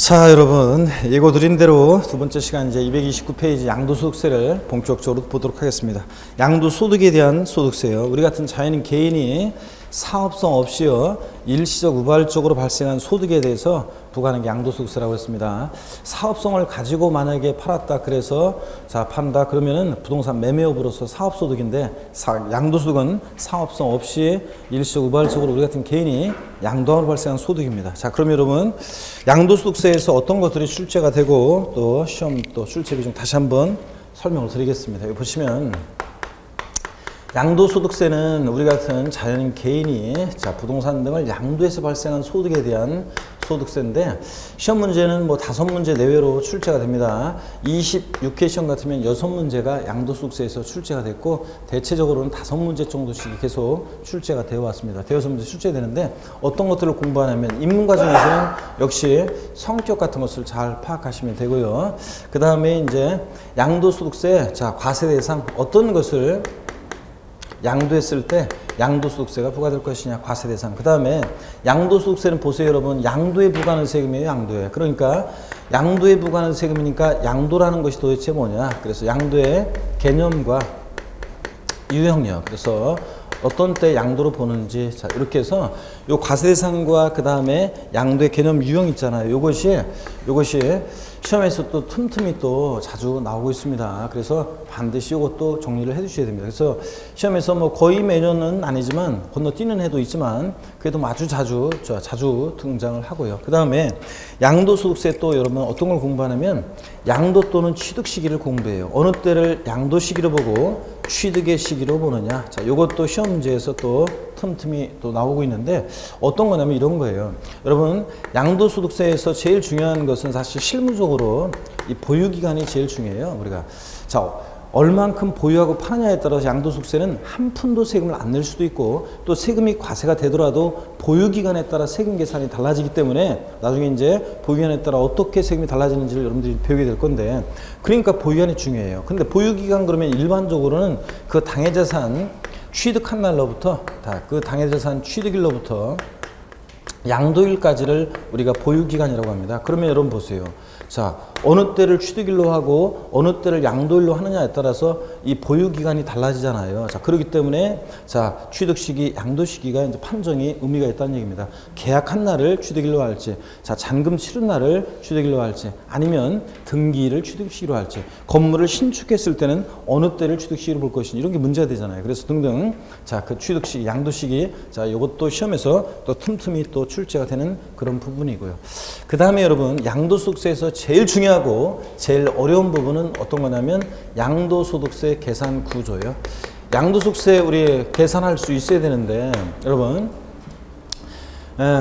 자, 여러분, 예고 드린 대로 두 번째 시간 이제 229페이지 양도소득세를 본격적으로 보도록 하겠습니다. 양도소득에 대한 소득세요. 우리 같은 자연인 개인이 사업성 없이요 일시적 우발적으로 발생한 소득에 대해서 부과하는 게 양도소득세라고 했습니다. 사업성을 가지고 만약에 팔았다 그래서 자 판다 그러면은 부동산 매매업으로서 사업소득인데 양도소득은 사업성 없이 일시적 우발적으로 우리 같은 개인이 양도함으로 발생한 소득입니다. 자, 그럼 여러분 양도소득세에서 어떤 것들이 출제가 되고 또 시험 또 출제 비중 다시 한번 설명을 드리겠습니다. 여기 보시면 양도소득세는 우리 같은 자연인 개인이 자 부동산 등을 양도해서 발생한 소득에 대한 소득세인데 시험 문제는 뭐 5문제 내외로 출제가 됩니다. 26회 시험 같으면 6문제가 양도소득세에서 출제가 됐고 대체적으로는 5문제 정도씩 계속 출제가 되어 왔습니다. 대여섯 문제 출제되는데 어떤 것들을 공부하냐면 입문 과정에서는 역시 성격 같은 것을 잘 파악하시면 되고요. 그 다음에 이제 양도소득세 자 과세 대상 어떤 것을 양도했을 때 양도소득세가 부과될 것이냐 과세 대상. 그 다음에 양도소득세는 보세요 여러분 양도에 부과하는 세금이에요. 양도에. 그러니까 양도에 부과하는 세금이니까 양도라는 것이 도대체 뭐냐. 그래서 양도의 개념과 유형력. 그래서 어떤 때 양도로 보는지 자 이렇게 해서 요 과세 대상과 그 다음에 양도의 개념 유형 있잖아요. 요것이 시험에서 또 틈틈이 또 자주 나오고 있습니다. 그래서 반드시 이것도 정리를 해 주셔야 됩니다. 그래서 시험에서 뭐 거의 매년은 아니지만 건너뛰는 해도 있지만 그래도 아주 자주 등장을 하고요. 그 다음에 양도소득세 또 여러분 어떤 걸 공부하냐면 양도 또는 취득 시기를 공부해요. 어느 때를 양도 시기로 보고 취득의 시기로 보느냐. 자, 요것도 시험 문제에서 또 틈틈이 또 나오고 있는데 어떤 거냐면 이런 거예요. 여러분 양도소득세에서 제일 중요한 것은 사실 실무적으로 이 보유기간이 제일 중요해요. 우리가 자 얼만큼 보유하고 파느냐에 따라서 양도소득세는 한 푼도 세금을 안 낼 수도 있고 또 세금이 과세가 되더라도 보유기간에 따라 세금 계산이 달라지기 때문에 나중에 이제 보유기간에 따라 어떻게 세금이 달라지는지를 여러분들이 배우게 될 건데 그러니까 보유기간이 중요해요. 근데 보유기간 그러면 일반적으로는 그 당해자산 취득한 날로부터 그 당해자산 취득일로부터 양도일까지를 우리가 보유기간이라고 합니다. 그러면 여러분 보세요. 자, 어느 때를 취득일로 하고 어느 때를 양도일로 하느냐에 따라서 이 보유기간이 달라지잖아요. 자, 그렇기 때문에 자, 취득 시기, 양도 시기가 이제 판정이 의미가 있다는 얘기입니다. 계약한 날을 취득일로 할지, 자, 잔금 치른 날을 취득일로 할지, 아니면 등기를 취득시기로 할지, 건물을 신축했을 때는 어느 때를 취득시기로 볼 것인지 이런 게 문제가 되잖아요. 그래서 등등 자, 그 취득 시기, 양도 시기, 자, 이것도 시험에서 또 틈틈이 또 출제가 되는 그런 부분이고요. 그 다음에 여러분 양도소득세에서 제일 중요하고 제일 어려운 부분은 어떤 거냐면 양도소득세 계산 구조예요. 양도소득세 우리 계산할 수 있어야 되는데 여러분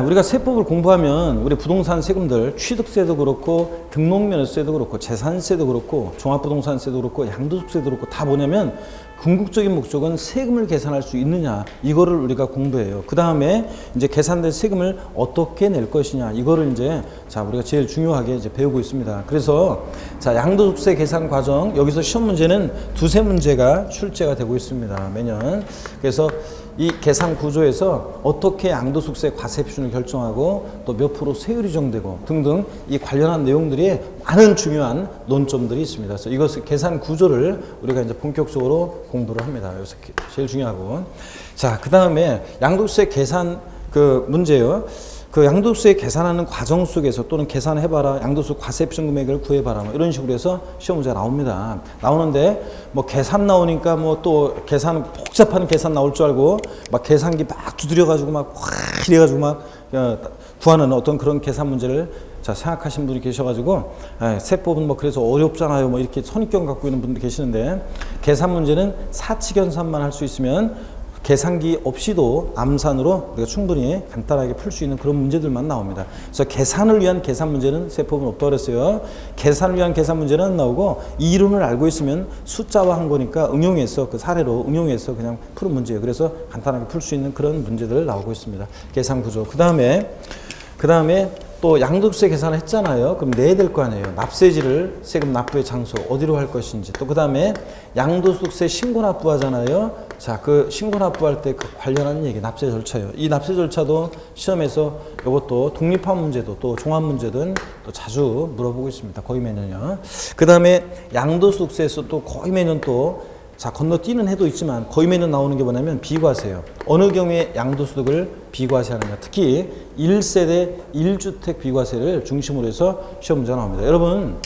우리가 세법을 공부하면 우리 부동산 세금들 취득세도 그렇고 등록면허세도 그렇고 재산세도 그렇고 종합부동산세도 그렇고 양도소득세도 그렇고 다 뭐냐면 궁극적인 목적은 세금을 계산할 수 있느냐 이거를 우리가 공부해요. 그 다음에 이제 계산된 세금을 어떻게 낼 것이냐 이거를 이제 자 우리가 제일 중요하게 이제 배우고 있습니다. 그래서 자 양도소득세 계산 과정 여기서 시험 문제는 2~3문제가 출제가 되고 있습니다. 매년. 그래서 이 계산 구조에서 어떻게 양도소득세 과세 비준을 결정하고 또 몇 프로 세율이 정되고 등등 이 관련한 내용들이 많은 중요한 논점들이 있습니다. 그래서 이것을 계산 구조를 우리가 이제 본격적으로 공부를 합니다. 여기서 제일 중요하고 자 그 다음에 양도소득세 계산 그 문제요. 그 양도소득세 계산하는 과정 속에서 또는 계산해봐라 양도소득 과세 비준 금액을 구해봐라 뭐 이런 식으로 해서 시험 문제가 나옵니다. 나오는데 뭐 계산 나오니까 뭐 또 계산 복잡한 계산 나올 줄 알고 막 계산기 막 두드려가지고 막 확 이래가지고 막 구하는 어떤 그런 계산 문제를 자 생각하신 분이 계셔가지고 세법은 뭐 그래서 어렵잖아요 뭐 이렇게 선입견 갖고 있는 분들 계시는데 계산 문제는 사칙연산만 할 수 있으면 계산기 없이도 암산으로 우리가 충분히 간단하게 풀 수 있는 그런 문제들만 나옵니다. 그래서 계산을 위한 계산 문제는 세법은 없다고 그랬어요. 계산을 위한 계산 문제는 안 나오고 이론을 알고 있으면 숫자화한 거니까 응용해서 그 사례로 응용해서 그냥 푸는 문제예요. 그래서 간단하게 풀 수 있는 그런 문제들 나오고 있습니다. 계산 구조. 그 다음에 또 양도세 계산을 했잖아요. 그럼 내야 될 거 아니에요. 납세지를 세금 납부의 장소 어디로 할 것인지, 또 그 다음에 양도소득세 신고 납부하잖아요. 자, 그 신고 납부할 때 그 관련한 얘기, 납세 절차예요. 이 납세 절차도 시험에서 이것도 독립화 문제도 또 종합 문제든 또 자주 물어보고 있습니다. 거의 매년요. 그 다음에 양도소득세에서 또 거의 매년 또 자, 건너뛰는 해도 있지만 거의 매년 나오는 게 뭐냐면 비과세예요. 어느 경우에 양도소득을 비과세하느냐. 특히 1세대 1주택 비과세를 중심으로 해서 시험 문제가 나옵니다. 여러분,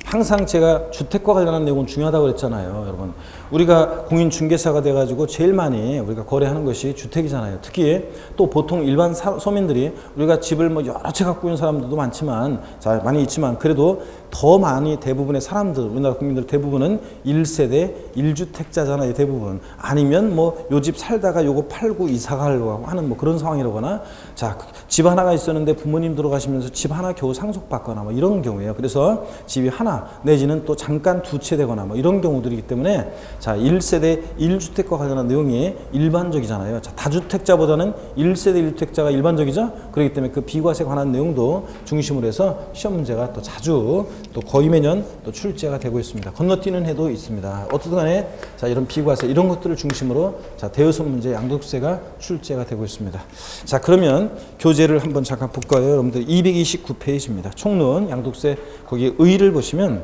항상 제가 주택과 관련한 내용은 중요하다고 그랬잖아요. 여러분, 우리가 공인중개사가 돼가지고 제일 많이 우리가 거래하는 것이 주택이잖아요. 특히 또 보통 일반 서민들이 우리가 집을 뭐 여러 채 갖고 있는 사람들도 많지만, 자, 많이 있지만 그래도 더 많이 대부분의 사람들, 우리나라 국민들 대부분은 1세대 1주택자잖아요. 대부분. 아니면 뭐 요 집 살다가 요거 팔고 이사 가려고 하는 뭐 그런 상황이라거나, 자, 집 하나가 있었는데 부모님 들어가시면서 집 하나 겨우 상속받거나 뭐 이런 경우예요. 그래서 집이 하나 내지는 또 잠깐 두 채 되거나 뭐 이런 경우들이기 때문에, 자, 1세대 1주택과 관련한 내용이 일반적이잖아요. 자, 다주택자보다는 1세대 1주택자가 일반적이죠. 그렇기 때문에 그 비과세 관한 내용도 중심으로 해서 시험 문제가 또 자주 또 거의 매년 또 출제가 되고 있습니다. 건너뛰는 해도 있습니다. 어떻든 간에 자, 이런 비과세 이런 것들을 중심으로 자, 대여섯 문제 양도세가 출제가 되고 있습니다. 자, 그러면 교재를 한번 잠깐 볼까요? 여러분들 229페이지입니다. 총론 양도세 거기 의의를 보시면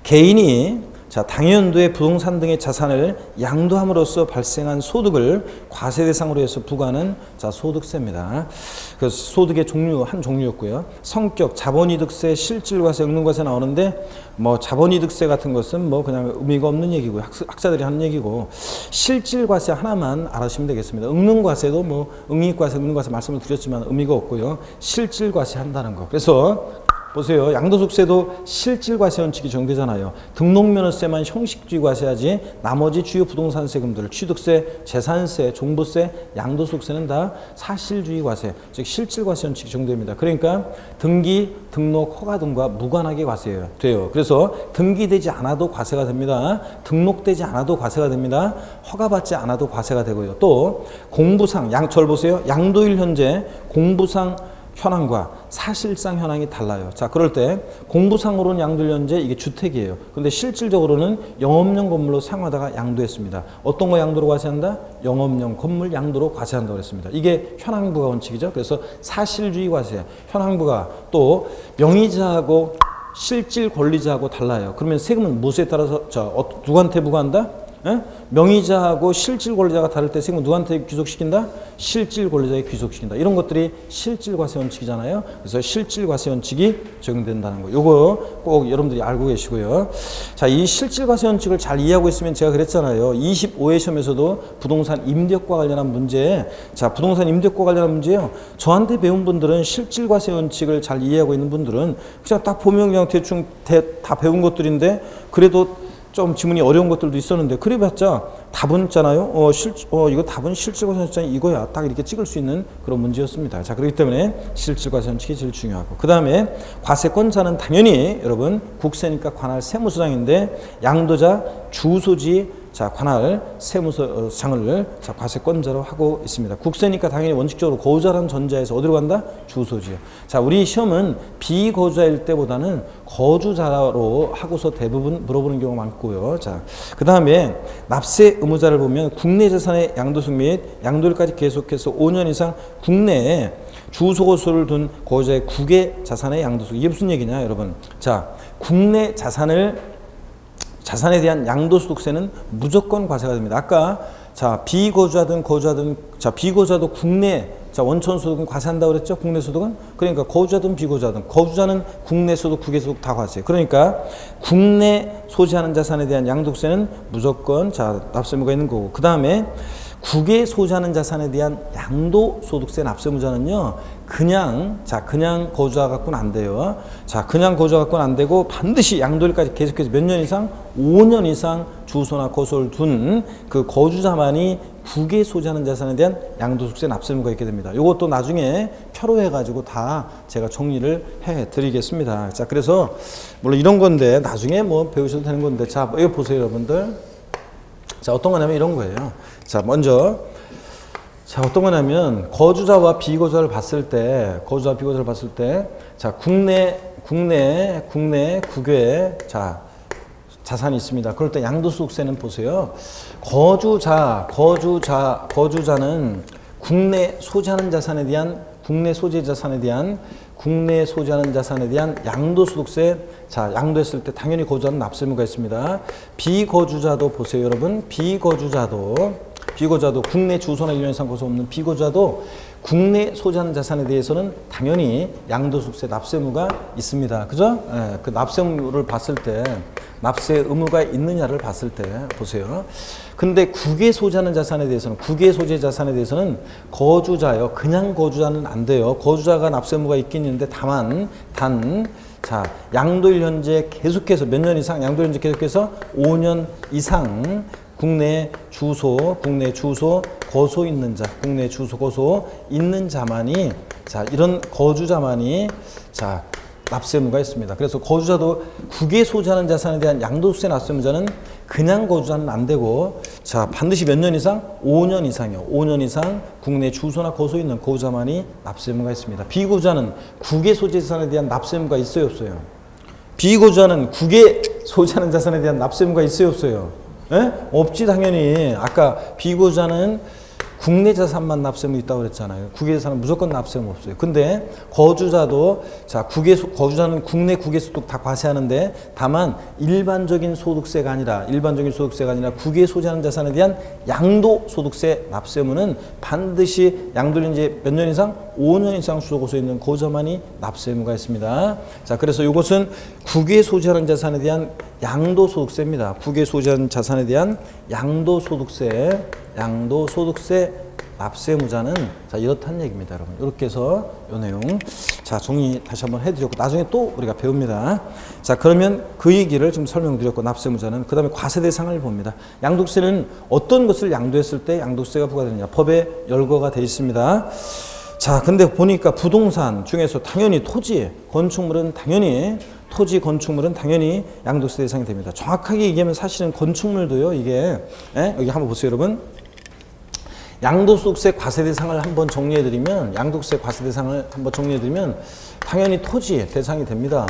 개인이 자, 당연도의 부동산 등의 자산을 양도함으로써 발생한 소득을 과세 대상으로 해서 부과하는 자, 소득세입니다. 그래서 소득의 종류 한 종류였고요. 성격, 자본이득세, 실질과세, 응능과세 나오는데 뭐 자본이득세 같은 것은 뭐 그냥 의미가 없는 얘기고요. 학자들이 하는 얘기고, 실질과세 하나만 알아주시면 되겠습니다. 응능과세도 뭐 응이익과세, 응능과세 말씀을 드렸지만 의미가 없고요. 실질과세 한다는 거. 그래서 보세요. 양도소득세도 실질과세 원칙이 적용되잖아요. 등록면허세만 형식주의 과세하지 나머지 주요 부동산 세금들, 취득세, 재산세, 종부세, 양도소득세는 다 사실주의 과세, 즉 실질과세 원칙이 적용됩니다. 그러니까 등기, 등록, 허가 등과 무관하게 과세해요. 돼요. 그래서 등기되지 않아도 과세가 됩니다. 등록되지 않아도 과세가 됩니다. 허가받지 않아도 과세가 되고요. 또 공부상, 절 보세요. 양도일 현재 공부상 현황과 사실상 현황이 달라요. 자, 그럴 때 공부상으로는 양도일 현재 이게 주택이에요. 근데 실질적으로는 영업용 건물로 사용하다가 양도했습니다. 어떤 거 양도로 과세한다? 영업용 건물 양도로 과세한다고 그랬습니다. 이게 현황부가 원칙이죠. 그래서 사실주의 과세, 현황부가 또 명의자하고 실질 권리자하고 달라요. 그러면 세금은 무엇에 따라서 자, 누구한테 부과한다? 에? 명의자하고 실질 권리자가 다를 때 세금은 누구한테 귀속시킨다? 실질 권리자에 귀속시킨다. 이런 것들이 실질과세 원칙이잖아요. 그래서 실질과세 원칙이 적용된다는 거. 요거 꼭 여러분들이 알고 계시고요. 자, 이 실질과세 원칙을 잘 이해하고 있으면 제가 그랬잖아요. 25회 시험에서도 부동산 임대업과 관련한 문제, 자, 부동산 임대업과 관련한 문제요. 저한테 배운 분들은 실질과세 원칙을 잘 이해하고 있는 분들은 그냥 딱 보면 그냥 대충 다 배운 것들인데 그래도 좀 지문이 어려운 것들도 있었는데 그래봤자 답은 있잖아요. 이거 답은 실질과세 원칙이 이거야. 딱 이렇게 찍을 수 있는 그런 문제였습니다. 자, 그렇기 때문에 실질과세 원칙이 제일 중요하고, 그 다음에 과세권자는 당연히 여러분 국세니까 관할 세무서장인데 양도자 주소지 자, 관할 세무서장을 자, 과세권자로 하고 있습니다. 국세니까 당연히 원칙적으로 거주자라는 전제에서 어디로 간다? 주소지요. 자, 우리 시험은 비거주자일 때보다는 거주자로 하고서 대부분 물어보는 경우가 많고요. 자, 그 다음에 납세 의무자를 보면 국내 재산의 양도소 및 양도일까지 계속해서 5년 이상 국내에 주소고소를 둔 거주자의 국외 자산의 양도소. 이게 무슨 얘기냐, 여러분? 자, 국내 자산에 대한 양도소득세는 무조건 과세가 됩니다. 아까 자, 비거주자든 거주자든, 자, 비거주자도 국내 자, 원천 소득은 과세한다고 그랬죠? 국내 소득은. 그러니까 거주자든 비거주자든, 거주자는 국내 소득, 국외 소득 다 과세. 그러니까 국내 소지하는 자산에 대한 양도세는 무조건 자, 납세 의무가 있는 거고. 그다음에 국외 소지하는 자산에 대한 양도소득세 납세 의무자는요, 그냥 거주자 갖고는 안 돼요. 자, 그냥 거주자 갖고는 안 되고 반드시 양도일까지 계속해서 몇 년 이상? 5년 이상 주소나 거소를 둔 그 거주자만이 국외 소지하는 자산에 대한 양도소득세 납세 의무가 있게 됩니다. 이것도 나중에 표로해가지고 다 제가 정리를 해드리겠습니다. 자, 그래서 물론 이런 건데 나중에 뭐 배우셔도 되는 건데, 자, 이거 보세요, 여러분들. 자, 어떤 거냐면 이런 거예요. 자, 먼저 자, 어떤 거냐면 거주자와 비거주자를 봤을 때, 자, 국내 국외 자, 자산이 있습니다. 그럴 때 양도소득세는 보세요. 거주자는 국내 소지하는 자산에 대한 양도소득세, 자, 양도했을 때 당연히 거주자는 납세의무가 있습니다. 비거주자도 보세요, 여러분. 비거주자도 국내 주소나 1년 이상 거주 없는 비거주자도 국내 소지하는 자산에 대해서는 당연히 양도소득세 납세 의무가 있습니다. 그죠? 예, 그 납세 의무를 봤을 때, 납세 의무가 있느냐를 봤을 때 보세요. 근데 국외 소지하는 자산에 대해서는, 국외 소재 자산에 대해서는 거주자요, 그냥 거주자는 안 돼요. 거주자가 납세 의무가 있긴 있는데 자, 양도일 현재 계속해서 몇 년 이상, 양도일 현재 계속해서 5년 이상 국내 주소 거소 있는 자만이, 자, 이런 거주자만이, 자, 납세 의무가 있습니다. 그래서 거주자도 국외 소지하는 자산에 대한 양도소득세 납세 의무자는 그냥 거주자는 안 되고, 자, 반드시 몇 년 이상? 5년 이상이요. 5년 이상 국내 주소나 거소 있는 거주자만이 납세 의무가 있습니다. 비거주자는 국외 소지 자산에 대한 납세 의무가 있어요, 없어요? 비거주자는 국외 소지하는 자산에 대한 납세 의무가 있어요, 없어요? 예? 없지, 당연히. 아까 비거주자는 국내 자산만 납세 의무 있다고 그랬잖아요. 국외 자산은 무조건 납세 의무 없어요. 근데 거주자도, 자, 거주자는 국내 국외 소득 다 과세하는데, 다만 일반적인 소득세가 아니라 국외 소지하는 자산에 대한 양도소득세 납세 의무는 반드시 양도일 이제 몇 년 이상? 5년 이상 주소고소에 있는 거주자만이 납세 의무가 있습니다. 자, 그래서 이것은 국외 소지하는 자산에 대한 양도소득세입니다. 국외 소지하는 자산에 대한 양도소득세 납세 의무자는, 자, 이렇다는 얘기입니다, 여러분. 이렇게 해서 이 내용, 자, 정리 다시 한번 해드렸고, 나중에 또 우리가 배웁니다. 자, 그러면 그 얘기를 지금 설명드렸고, 납세 의무자는 그 다음에 과세 대상을 봅니다. 양도세는 어떤 것을 양도했을 때 양도세가 부과되느냐, 법에 열거가 되어 있습니다. 자, 근데 보니까 부동산 중에서 당연히 토지, 건축물은 당연히 양도세 대상이 됩니다. 정확하게 얘기하면 사실은 건축물도요, 이게, 예? 여기 한번 보세요, 여러분. 양도소득세 과세 대상을 한번 정리해드리면, 당연히 토지 대상이 됩니다.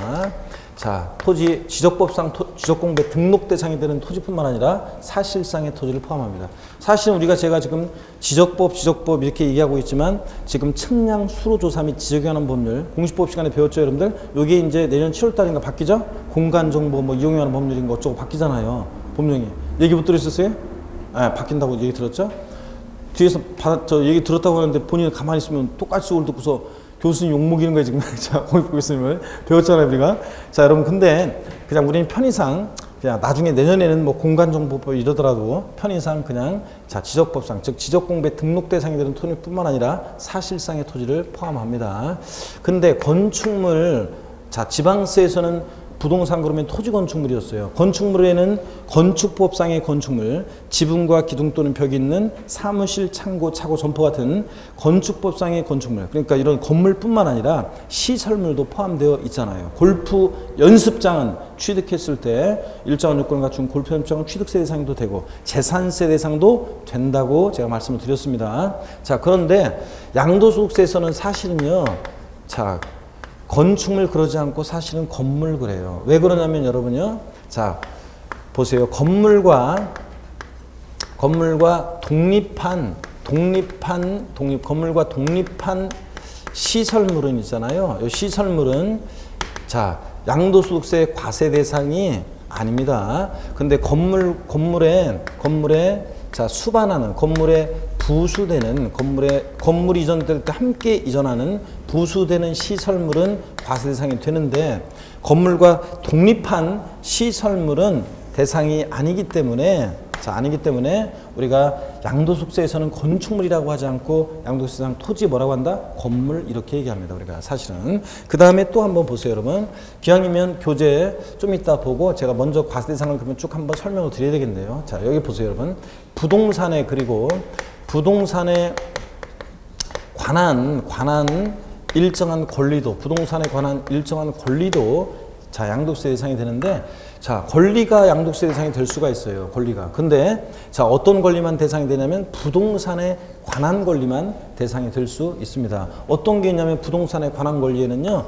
자, 토지 지적법상 지적공부에 등록 대상이 되는 토지뿐만 아니라 사실상의 토지를 포함합니다. 사실은 제가 지금 지적법 이렇게 얘기하고 있지만, 지금 측량 수로조사 및 지적에 관한 법률 공시법 시간에 배웠죠, 여러분들? 여기 이제 내년 7월달인가 바뀌죠? 공간정보 뭐 이용에 관한 법률인 거 어쩌고 바뀌잖아요, 법령이. 얘기 못 들으셨어요? 네, 바뀐다고 얘기 들었죠? 뒤에서 저 얘기 들었다고 하는데 본인은 가만히 있으면 똑같이 올 듣고서 교수님 욕먹이는 거예요, 지금. 자, 교수님을 배웠잖아요, 우리가. 자, 여러분, 근데 그냥 우리는 편의상, 그냥 나중에 내년에는 뭐 공간정보법 이러더라도 편의상 그냥, 자, 지적법상, 즉 지적공부에 등록 대상이 되는 토지뿐만 아니라 사실상의 토지를 포함합니다. 근데 건축물, 자, 지방세에서는 부동산 그러면 토지 건축물이었어요. 건축물에는 건축법상의 건축물, 지붕과 기둥 또는 벽이 있는 사무실, 창고, 차고, 점포 같은 건축법상의 건축물, 그러니까 이런 건물뿐만 아니라 시설물도 포함되어 있잖아요. 골프 연습장은 취득했을 때 일정한 요건을 갖춘 골프 연습장은 취득세 대상도 되고 재산세 대상도 된다고 제가 말씀을 드렸습니다. 자, 그런데 양도소득세에서는 사실은요, 자, 건축물 그러지 않고 사실은 건물 그래요. 왜 그러냐면 여러분요, 자, 보세요. 건물과 독립한 시설물은 있잖아요. 이 시설물은, 자, 양도소득세 과세 대상이 아닙니다. 근데 건물에 자, 수반하는, 건물에 부수되는, 건물이 이전될 때 함께 이전하는 부수되는 시설물은 과세 대상이 되는데, 건물과 독립한 시설물은 대상이 아니기 때문에, 자, 우리가 양도소득세에서는 건축물이라고 하지 않고 양도소득세상 토지 뭐라고 한다? 건물, 이렇게 얘기합니다, 우리가 사실은. 그 다음에 또 한번 보세요, 여러분. 기왕이면 교재 좀 이따 보고 제가 먼저 과세 대상을 그러면 쭉 한번 설명을 드려야 되겠네요. 자, 여기 보세요, 여러분. 부동산에 관한 일정한 권리도, 자, 양도세 대상이 되는데, 자, 권리가 양도세 대상이 될 수가 있어요. 권리가. 근데 자, 어떤 권리만 대상이 되냐면 부동산에 관한 권리만 대상이 될 수 있습니다. 어떤 게 있냐면 부동산에 관한 권리에는요.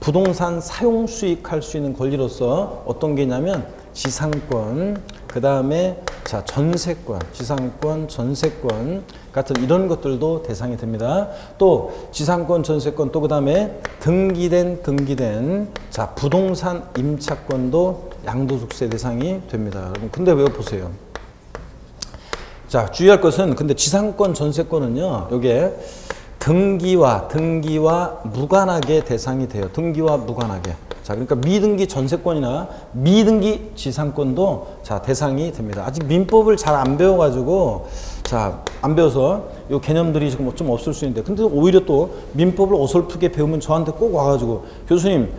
부동산 사용 수익할 수 있는 권리로서 어떤 게 있냐면 지상권, 그 다음에 자, 전세권, 지상권, 전세권 같은 이런 것들도 대상이 됩니다. 또 지상권, 전세권, 또 그 다음에 등기된 자, 부동산 임차권도 양도소득세 대상이 됩니다. 여러분, 근데 왜 보세요? 자, 주의할 것은 근데 지상권, 전세권은요. 요게 등기와 무관하게 대상이 돼요. 등기와 무관하게. 자, 그러니까 미등기 전세권이나 미등기 지상권도 자, 대상이 됩니다. 아직 민법을 잘 안 배워가지고 자, 안 배워서 이 개념들이 지금 좀 없을 수 있는데, 근데 오히려 또 민법을 어설프게 배우면 저한테 꼭 와가지고 교수님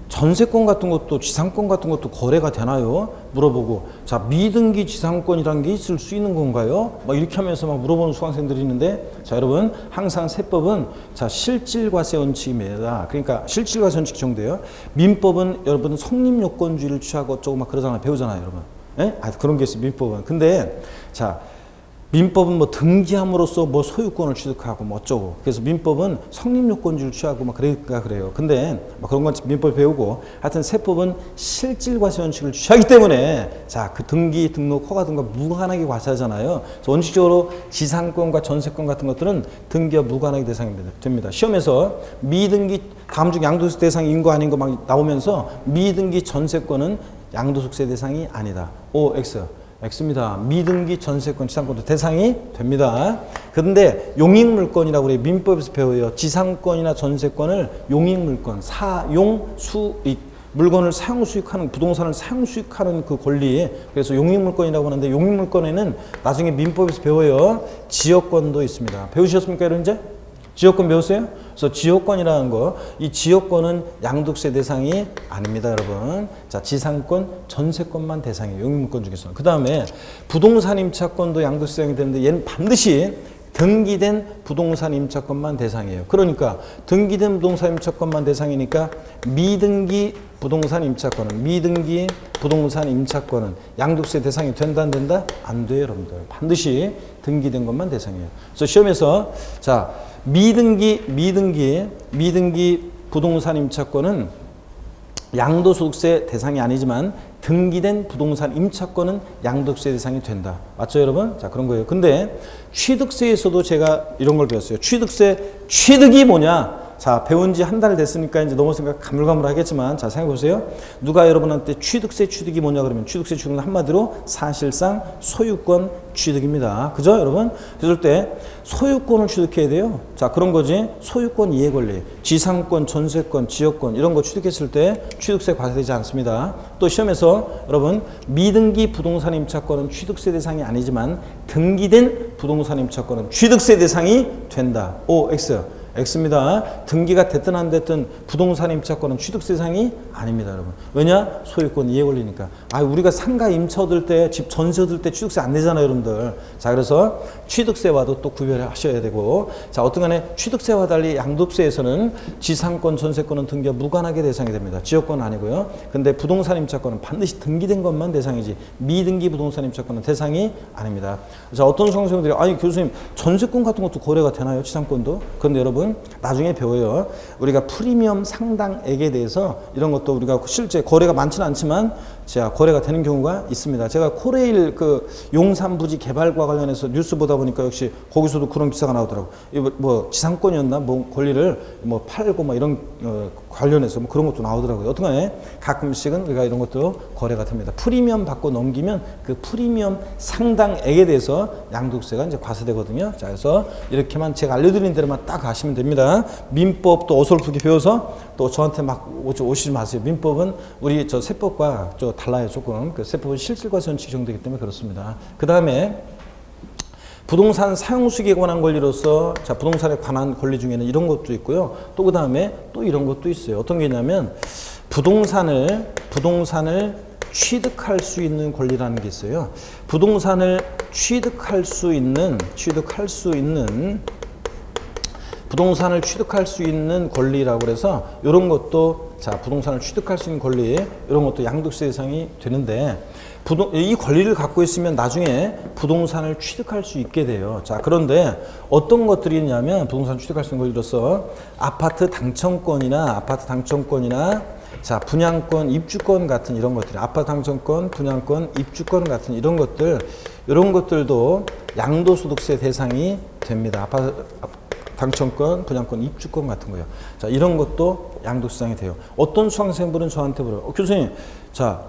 전세권 같은 것도 지상권 같은 것도 거래가 되나요? 물어보고, 자, 미등기 지상권이라는 게 있을 수 있는 건가요? 막 이렇게 하면서 막 물어보는 수강생들이 있는데, 자, 여러분 항상 세법은 자, 실질과세 원칙입니다. 그러니까 실질과세 원칙 정도예요. 민법은 여러분 성립요건주의를 취하고 어쩌고 막 그러잖아요. 배우잖아요, 여러분. 예? 아, 그런 게 있어요, 민법은. 근데 자, 민법은 뭐 등기함으로써 뭐 소유권을 취득하고 뭐 어쩌고, 그래서 민법은 성립요건주의를 취하고 막 그러니까 그래요. 근데 뭐 그런 건 민법 배우고, 하여튼 세법은 실질과세 원칙을 취하기 때문에 자, 그 등기, 등록, 허가 등과 무관하게 과세하잖아요. 그래서 원칙적으로 지상권과 전세권 같은 것들은 등기와 무관하게 대상이 됩니다. 시험에서 미등기 다음 중 양도소득 대상이 인거 아닌 거 막 나오면서 미등기 전세권은 양도소득세 대상이 아니다. O, X. X입니다. 미등기 전세권, 지상권도 대상이 됩니다. 그런데 용익물권이라고 그래요. 민법에서 배워요. 지상권이나 전세권을 용익물권, 사용, 수익, 물건을 사용 수익하는, 부동산을 사용 수익하는 그 권리, 그래서 용익물권이라고 하는데, 용익물권에는 나중에 민법에서 배워요. 지역권도 있습니다. 배우셨습니까, 여러분 이제? 지역권 배웠어요? 그래서 지역권이라는 거, 이 지역권은 양도세 대상이 아닙니다, 여러분. 자, 지상권, 전세권만 대상이에요. 용익물권 중에서는. 그 다음에 부동산 임차권도 양도세 대상이 되는데, 얘는 반드시 등기된 부동산 임차권만 대상이에요. 그러니까 등기된 부동산 임차권만 대상이니까 미등기 부동산 임차권은, 미등기 부동산 임차권은 양도세 대상이 된다 안 된다? 안 돼요, 여러분들. 반드시 등기된 것만 대상이에요. 그래서 시험에서 자, 미등기 부동산 임차권은 양도소득세 대상이 아니지만 등기된 부동산 임차권은 양도세 대상이 된다. 맞죠, 여러분? 자, 그런 거예요. 근데 취득세에서도 제가 이런 걸 배웠어요. 취득이 뭐냐? 자, 배운 지 한 달 됐으니까 이제 너무 생각 가물가물하겠지만, 자, 생각해 보세요. 누가 여러분한테 취득이 뭐냐 그러면 취득세 취득은 한마디로 사실상 소유권 취득입니다. 그죠, 여러분? 그럴 때 소유권을 취득해야 돼요. 자, 그런 거지. 소유권 이해 권리, 지상권, 전세권, 지역권 이런 거 취득했을 때 취득세 과세되지 않습니다. 또 시험에서 여러분 미등기 부동산 임차권은 취득세 대상이 아니지만 등기된 부동산 임차권은 취득세 대상이 된다. O, X. X입니다. 등기가 됐든 안 됐든 부동산 임차권은 취득세 대상이 아닙니다, 여러분. 왜냐? 소유권 이해 권리니까. 아, 우리가 상가 임차 얻을 때, 집 전세 얻을 때 취득세 안 내잖아요, 여러분들. 자, 그래서 취득세와도 또 구별하셔야 되고, 자, 어떤 간에 취득세와 달리 양도세에서는 지상권, 전세권은 등기와 무관하게 대상이 됩니다. 지역권은 아니고요. 근데 부동산 임차권은 반드시 등기된 것만 대상이지 미등기 부동산 임차권은 대상이 아닙니다. 자, 어떤 수강생들이 아니 교수님 전세권 같은 것도 거래가 되나요? 지상권도? 그런데 여러분 나중에 배워요. 우리가 프리미엄 상당액에 대해서 이런 것도 우리가 실제 거래가 많지는 않지만 자, 거래가 되는 경우가 있습니다. 제가 코레일 그 용산부지 개발과 관련해서 뉴스 보다 보니까 역시 거기서도 그런 기사가 나오더라고. 이거 뭐 지상권이었나 뭐 권리를 뭐 팔고 뭐 이런 관련해서 뭐 그런 것도 나오더라고요. 어떤간에 가끔씩은 우리가 이런 것도 거래가 됩니다. 프리미엄 받고 넘기면 그 프리미엄 상당액에 대해서 양도세가 이제 과세되거든요. 자, 그래서 이렇게만 제가 알려드린 대로만 딱 가시면 됩니다. 민법도 어설프게 배워서 또 저한테 막 오시지 마세요. 민법은 우리 저 세법과 저 달라요, 조금. 그 세법은 실질과세 원칙 정도이기 때문에 그렇습니다. 그 다음에 부동산 사용 수익에 관한 권리로서 자, 부동산에 관한 권리 중에는 이런 것도 있고요. 또 그 다음에 또 이런 것도 있어요. 어떤 게 있냐면 부동산을 취득할 수 있는 권리라는 게 있어요. 부동산을 취득할 수 있는 부동산을 취득할 수 있는 권리라고 그래서 이런 것도 자 부동산을 취득할 수 있는 권리 이런 것도 양도세 대상이 되는데 이 권리를 갖고 있으면 나중에 부동산을 취득할 수 있게 돼요. 자 그런데 어떤 것들이 있냐면 부동산 취득할 수 있는 권리로서 아파트 당첨권이나 자 분양권, 입주권 같은 이런 것들, 아파트 당첨권, 분양권, 입주권 같은 이런 것들도 양도소득세 대상이 됩니다. 아파트 당첨권, 분양권, 입주권 같은 거요. 자 이런 것도 양도세상이 돼요. 어떤 수강생분은 저한테 물어요. 교수님, 자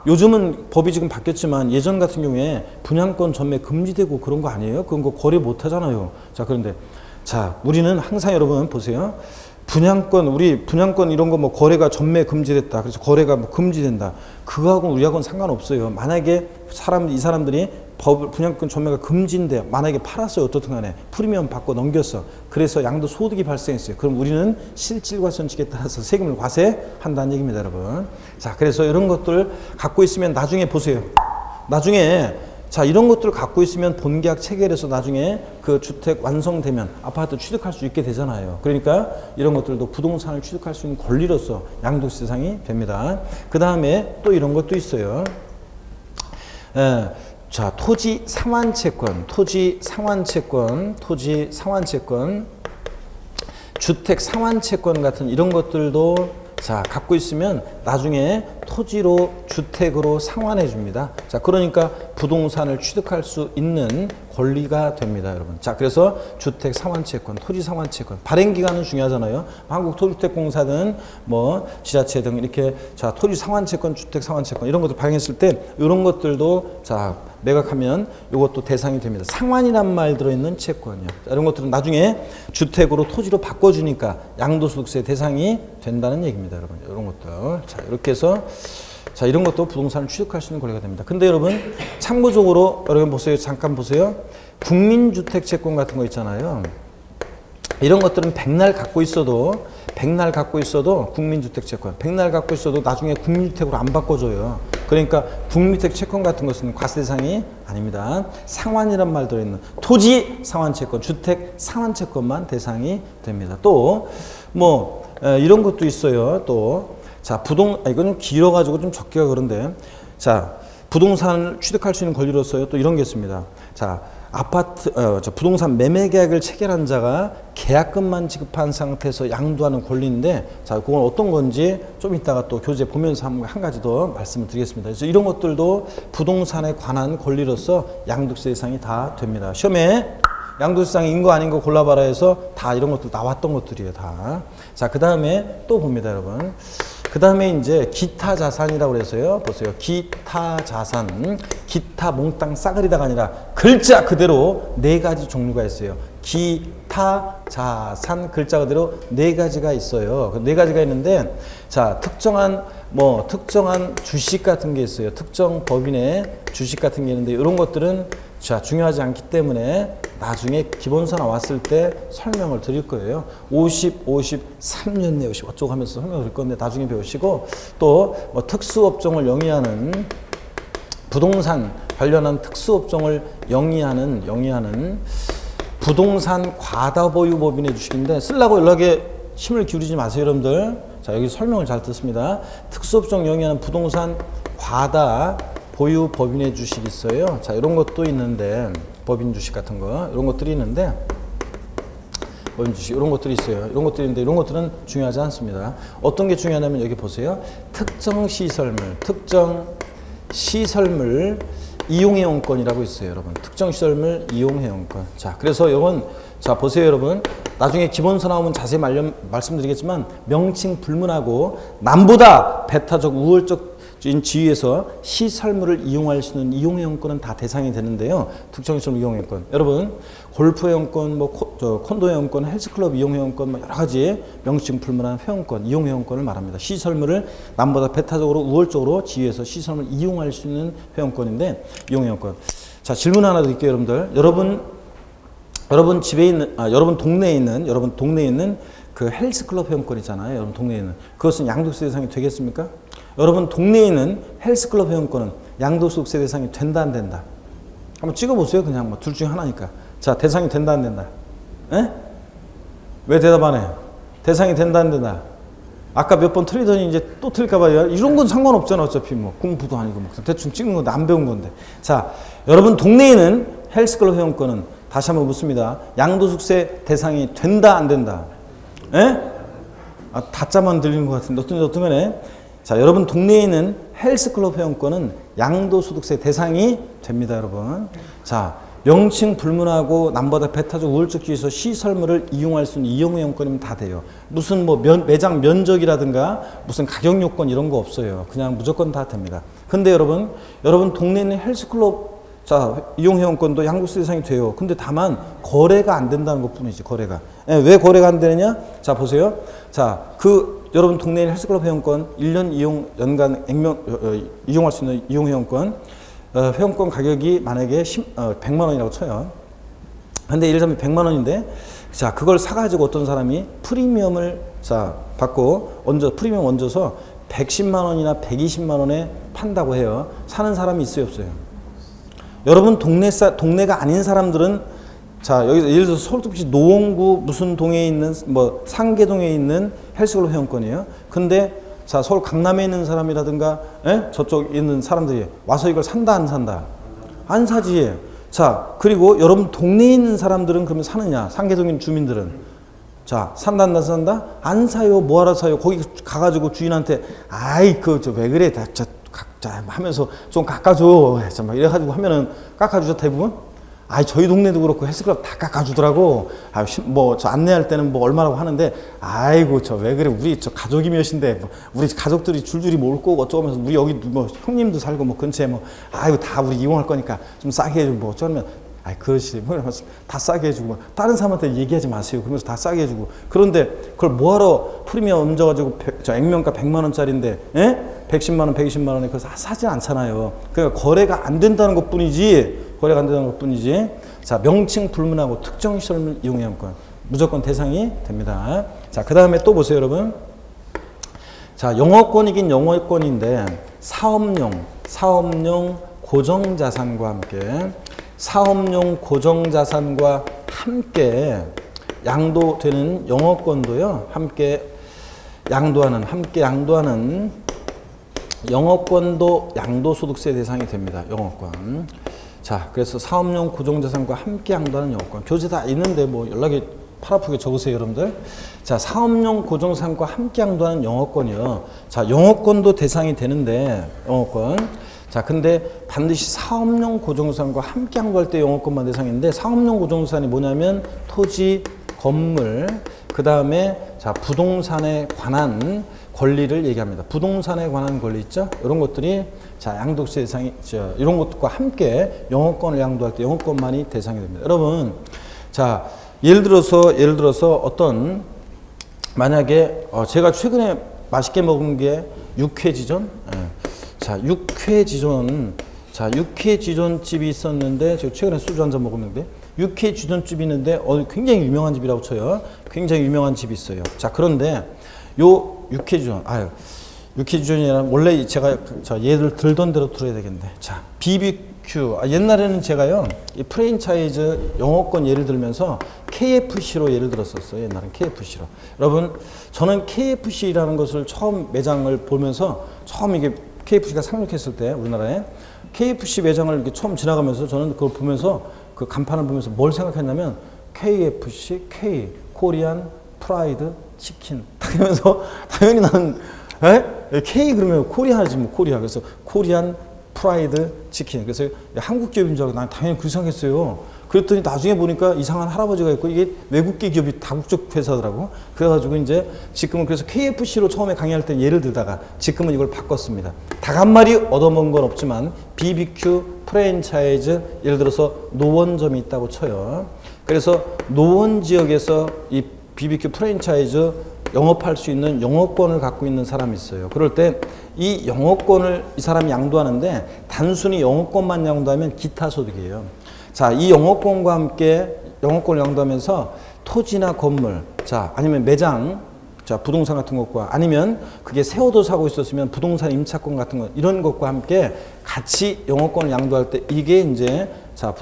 요즘은 법이 지금 바뀌었지만 예전 같은 경우에 분양권 전매 금지되고 그런 거 아니에요? 그런 거 거래 못 하잖아요. 자 그런데 자 우리는 항상 여러분 보세요. 우리 분양권 이런 거 뭐 거래가 전매 금지됐다. 그래서 거래가 뭐 금지된다. 그거하고는 우리하고는 상관없어요. 만약에 이 사람들이 분양권 전매가 금지인데 만약에 팔았어요. 어떻든 간에 프리미엄 받고 넘겼어. 그래서 양도소득이 발생했어요. 그럼 우리는 실질과세원칙에 따라서 세금을 과세한다는 얘기입니다, 여러분. 자, 그래서 이런 것들 갖고 있으면 나중에 보세요. 나중에 자 이런 것들을 갖고 있으면 본계약 체결해서 나중에 그 주택 완성되면 아파트 취득할 수 있게 되잖아요. 그러니까 이런 것들도 부동산을 취득할 수 있는 권리로서 양도세 대상이 됩니다. 그 다음에 또 이런 것도 있어요. 자 토지 상환채권, 주택 상환채권 같은 이런 것들도 자 갖고 있으면 나중에 토지로 주택으로 상환해 줍니다. 자 그러니까 부동산을 취득할 수 있는 권리가 됩니다, 여러분. 자 그래서 주택 상환채권, 토지 상환채권 발행 기간은 중요하잖아요. 한국토주택공사든 뭐 지자체 등 이렇게 자 토지 상환채권, 주택 상환채권 이런 것들 발행했을 때 이런 것들도 자 매각하면 이것도 대상이 됩니다. 상환이란 말 들어있는 채권이요. 자, 이런 것들은 나중에 주택으로 토지로 바꿔주니까 양도소득세 대상이 된다는 얘기입니다, 여러분. 이런 것들. 자, 이렇게 해서 자, 이런 것도 부동산을 취득할 수 있는 권리가 됩니다. 근데 여러분, 참고적으로 여러분 보세요. 잠깐 보세요. 국민주택채권 같은 거 있잖아요. 이런 것들은 백날 갖고 있어도 국민주택채권, 백날 갖고 있어도 나중에 국민주택으로 안 바꿔줘요. 그러니까 국민주택 채권 같은 것은 과세 대상이 아닙니다. 상환이란 말 들어있는 토지 상환채권, 주택 상환채권만 대상이 됩니다. 또 뭐 이런 것도 있어요. 또 자 이건 좀 길어가지고 좀 적기가 그런데 자 부동산을 취득할 수 있는 권리로서요. 또 이런 게 있습니다. 자 부동산 매매 계약을 체결한 자가 계약금만 지급한 상태에서 양도하는 권리인데 자 그건 어떤 건지 좀 이따가 또 교재 보면서 한 가지 더 말씀을 드리겠습니다. 그래서 이런 것들도 부동산에 관한 권리로서 양도세 대상이 다 됩니다. 시험에 양도세상인 거 아닌 거 골라봐라 해서 다 이런 것들 나왔던 것들이에요, 다. 자, 그 다음에 또 봅니다, 여러분. 그 다음에 이제 기타 자산이라고 그래서요. 보세요. 기타 자산. 기타 몽땅 싸그리다가 아니라 글자 그대로 4가지 종류가 있어요. 기타 자산 글자 그대로 4가지가 있어요. 4가지가 있는데 자, 특정한 주식 같은 게 있어요. 특정 법인의 주식 같은 게 있는데 이런 것들은 자, 중요하지 않기 때문에 나중에 기본서 나왔을 때 설명을 드릴 거예요. 53년 내에 어쩌고 하면서 설명을 드릴 건데 나중에 배우시고 또 뭐 특수업종을 영위하는 부동산 관련한 특수업종을 영위하는 부동산 과다보유법인의 주식인데 쓰려고 연락에 힘을 기울이지 마세요, 여러분들. 자, 여기 설명을 잘 듣습니다. 특수업종 영위하는 부동산 과다 보유 법인의 주식이 있어요. 자, 이런 것도 있는데 법인 주식 같은 거 이런 것들이 있는데 법인 주식 이런 것들이 있어요. 이런 것들이 있는데 이런 것들은 중요하지 않습니다. 어떤 게 중요하냐면 여기 보세요. 특정 시설물 이용회원권이라고 있어요, 여러분. 특정 시설물 이용회원권. 자, 그래서 이건 자 보세요, 여러분. 나중에 기본서 나오면 자세히 말씀드리겠지만 명칭 불문하고 남보다 배타적 우월적 지위에서 시설물을 이용할 수 있는 이용회원권은 다 대상이 되는데요. 특정 시설물 이용회원권. 여러분 골프회원권, 콘도회원권, 헬스클럽 이용회원권 여러 가지 명칭 불문한 회원권, 이용회원권을 말합니다. 시설물을 남보다 배타적으로 우월적으로 지위에서 시설물을 이용할 수 있는 회원권인데 이용회원권. 자, 질문 하나 드릴게요, 여러분들. 여러분 집에 있는 여러분 동네에 있는 그 헬스클럽 회원권 있잖아요. 여러분 동네에 있는 그것은 양도세 대상이 되겠습니까? 여러분 동네에 있는 헬스클럽 회원권은 양도소득세 대상이 된다 안 된다? 한번 찍어보세요. 그냥 뭐 둘 중에 하나니까. 자, 대상이 된다 안 된다? 에? 왜 대답 안 해? 대상이 된다 안 된다? 아까 몇 번 틀리더니 이제 또 틀릴까봐 이런 건 상관없잖아. 어차피 뭐 공부도 아니고 뭐 대충 찍는 건데 안 배운 건데. 자, 여러분 동네에 있는 헬스클럽 회원권은 다시 한번 묻습니다. 양도소득세 대상이 된다 안 된다? 예? 아, 다짜만 들리는 것 같은데 어떤 면에 자, 여러분 동네에 있는 헬스클럽 회원권은 양도소득세 대상이 됩니다, 여러분. 자, 명칭 불문하고 남보다 배타적 우월적 지에서 시설물을 이용할 수 있는 이용 회원권이면 다 돼요. 무슨 뭐 매장 면적이라든가 무슨 가격 요건 이런 거 없어요. 그냥 무조건 다 됩니다. 근데 여러분 동네에 있는 헬스클럽 자, 이용 회원권도 양도세 대상이 돼요. 근데 다만 거래가 안 된다는 것 뿐이지, 거래가. 예, 왜 거래가 안 되느냐? 자, 보세요. 자, 여러분 동네에 있는 헬스클럽 회원권 1년 연간 이용할 수 있는 이용 회원권 회원권 가격이 만약에 100만 원이라고 쳐요. 근데 예를 들면 100만 원인데 자, 그걸 사가지고 어떤 사람이 프리미엄을 자, 받고 프리미엄 얹어서 110만 원이나 120만 원에 판다고 해요. 사는 사람이 있어요, 없어요? 여러분 동네가 아닌 사람들은 자, 여기서 예를 들어서 서울특별시 노원구 무슨 동에 있는 뭐 상계동에 있는 헬스클럽 회원권이에요. 근데 자, 서울 강남에 있는 사람이라든가 저쪽에 있는 사람들이 와서 이걸 산다 안 산다? 안 사지. 자, 그리고 여러분 동네에 있는 사람들은 그러면 사느냐? 상계동에 있는 주민들은 자, 산다 안 산다? 안 사요. 뭐하러 사요? 거기 가가지고 주인한테 아이 저 왜 그래? 자 하면서 좀 깎아줘. 막 이래가지고 하면은 깎아주죠 대부분. 아이 저희 동네도 그렇고 헬스클럽 다 깎아주더라고. 뭐 저 안내할 때는 뭐 얼마라고 하는데 아이고 저 왜 그래 우리 저 가족이 몇인데 뭐 우리 가족들이 줄줄이 모을 거고 어쩌면서 우리 여기 뭐 형님도 살고 뭐 근처에 뭐 아이고 다 우리 이용할 거니까 좀 싸게 해주고 뭐 어쩌면 아이 그렇지 뭐 다 싸게 해주고 뭐 다른 사람한테 얘기하지 마세요. 그러면서 다 싸게 해주고 그런데 그걸 뭐하러 프리미엄 얹어가지고 저 액면가 100만 원짜리인데 110만 원 120만 원에 그거 사지 않잖아요. 그러니까 거래가 안 된다는 것 뿐이지. 거래가 안 되는 것 뿐이지. 자, 명칭 불문하고 특정 시설물 이용 회원권 무조건 대상이 됩니다. 자, 그 다음에 또 보세요, 여러분. 자, 영어권이긴 영어권인데 사업용 고정자산과 함께 양도되는 영어권도요. 함께 양도하는 영어권도 양도소득세 대상이 됩니다. 영어권. 자, 그래서 사업용 고정자산과 함께 양도하는 영어권. 교재 다 있는데 뭐 연락이 팔 아프게 적으세요, 여러분들. 자, 사업용 고정자산과 함께 양도하는 영어권이요. 자, 영어권도 대상이 되는데 영어권. 자, 근데 반드시 사업용 고정자산과 함께 양도할 때 영어권만 대상인데 사업용 고정자산이 뭐냐면 토지, 건물, 그 다음에 자, 부동산에 관한 권리를 얘기합니다. 부동산에 관한 권리 있죠? 이런 것들이 자, 양도세 대상이 이런 것과 함께 영어권을 양도할 때 영어권만이 대상이 됩니다. 여러분, 자, 예를 들어서 어떤 만약에 제가 최근에 맛있게 먹은 게 육회지존. 자, 육회지존 집이 있었는데 제가 최근에 소주 한 잔 먹었는데 육회지존집이 있는데 굉장히 유명한 집이라고 쳐요. 굉장히 유명한 집이 있어요. 자, 그런데 요 육회지존이라는 원래 제가 얘를 들던 대로 들어야 되겠는데 자, BBQ 옛날에는 제가요 이 프랜차이즈 영어권 예를 들면서 KFC로 예를 들었었어요. 옛날엔 KFC로. 여러분, 저는 KFC라는 것을 처음 매장을 보면서 처음 이게 KFC가 상륙했을 때 우리나라에 KFC 매장을 이렇게 처음 지나가면서 저는 그걸 보면서 그 간판을 보면서 뭘 생각했냐면 KFC, 코리안 프라이드 치킨 딱 하면서 당연히 나는 K 그러면 코리아지 뭐 코리아. 그래서 코리안 프라이드 치킨. 그래서 한국 기업인 줄 알고 난 당연히 그렇게 생각했어요. 그랬더니 나중에 보니까 이상한 할아버지가 있고 이게 외국계 기업이 다국적 회사더라고. 그래가지고 이제 지금은 그래서 KFC로 처음에 강의할 때 예를 들다가 지금은 이걸 바꿨습니다. 닭 한 마리 얻어먹은 건 없지만 BBQ 프랜차이즈 예를 들어서 노원점이 있다고 쳐요. 그래서 노원 지역에서 이 BBQ 프랜차이즈 영업할 수 있는 영어권을 갖고 있는 사람이 있어요. 그럴 때 이 영어권을 이 사람이 양도하는데 단순히 영어권만 양도하면 기타 소득이에요. 자, 이 영어권과 함께 영어권을 양도하면서 토지나 건물, 자, 아니면 매장, 자, 부동산 같은 것과 아니면 그게 새 옷을 사고 있었으면 부동산 임차권 같은 것 이런 것과 함께 같이 영어권을 양도할 때 이게 이제 자,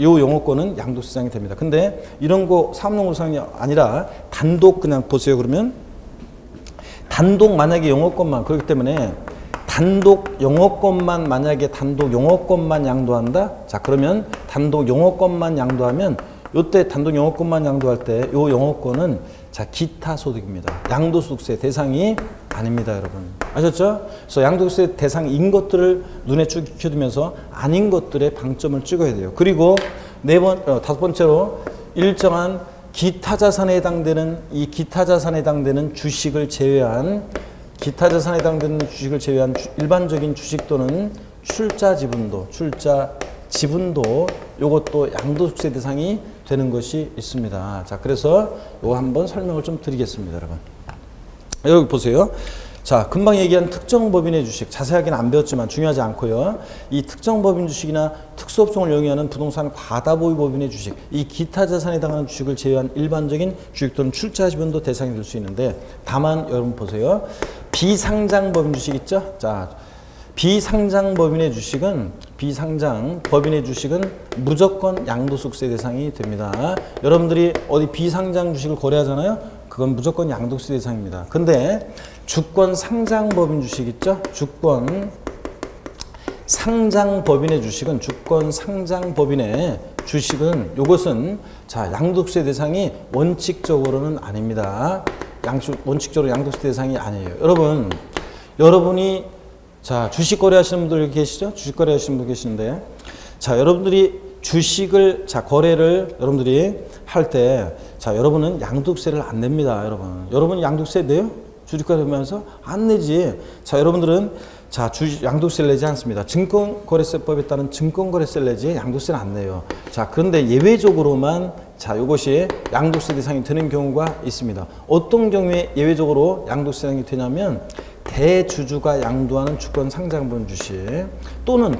요 영어권은 양도세 대상이 됩니다. 근데 이런 거 사업용으로 대상이 아니라 단독 그냥 보세요. 그러면 단독 만약에 영어권만 그렇기 때문에 단독 영어권만 만약에 단독 영어권만 양도한다. 자, 그러면 단독 영어권만 양도하면 요때 단독 영어권만 양도할 때 요 영어권은 자, 기타 소득입니다. 양도소득세 대상이 아닙니다, 여러분. 아셨죠? 그래서 양도소득세 대상인 것들을 눈에 쭉 익혀두면서 아닌 것들의 방점을 찍어야 돼요. 그리고 다섯 번째로 일정한 기타 자산에 해당되는 이 기타 자산에 해당되는 주식을 제외한 기타 자산에 해당되는 주식을 제외한 일반적인 주식 또는 출자 지분도 요것도 양도소득세 대상이 되는 것이 있습니다. 자, 그래서 요거 한번 설명을 좀 드리겠습니다, 여러분. 여기 보세요. 자, 금방 얘기한 특정 법인의 주식, 자세하게는 안 배웠지만 중요하지 않고요. 이 특정 법인 주식이나 특수업종을 영위하는 부동산 과다보유 법인의 주식, 이 기타 자산에 해당하는 주식을 제외한 일반적인 주식 또는 출자 지분도 대상이 될 수 있는데, 다만 여러분 보세요. 비상장 법인 주식 있죠? 자, 비상장 법인의 주식은 무조건 양도소득세 대상이 됩니다. 여러분들이 어디 비상장 주식을 거래하잖아요. 그건 무조건 양도세 대상입니다. 근데 주권 상장 법인 주식 있죠? 주권 상장 법인의 주식은 요것은 자, 양도세 대상이 원칙적으로는 아닙니다. 원칙적으로 양도세 대상이 아니에요. 여러분이 자, 주식 거래하시는 분들 계시죠? 주식 거래하시는 분 계시는데, 자, 여러분들이 주식을, 자, 거래를 여러분들이 할 때, 자, 여러분은 양도세를 안 냅니다, 여러분. 여러분이 양도세 내요? 주식 거래하면서? 안 내지. 자, 여러분들은, 자, 양도세를 내지 않습니다. 증권거래세법에 따른 증권거래세를 내지 양도세는 안 내요. 자, 그런데 예외적으로만, 자, 이것이 양도세 대상이 되는 경우가 있습니다. 어떤 경우에 예외적으로 양도세 대상이 되냐면, 대주주가 양도하는 주권 상장분 주식 또는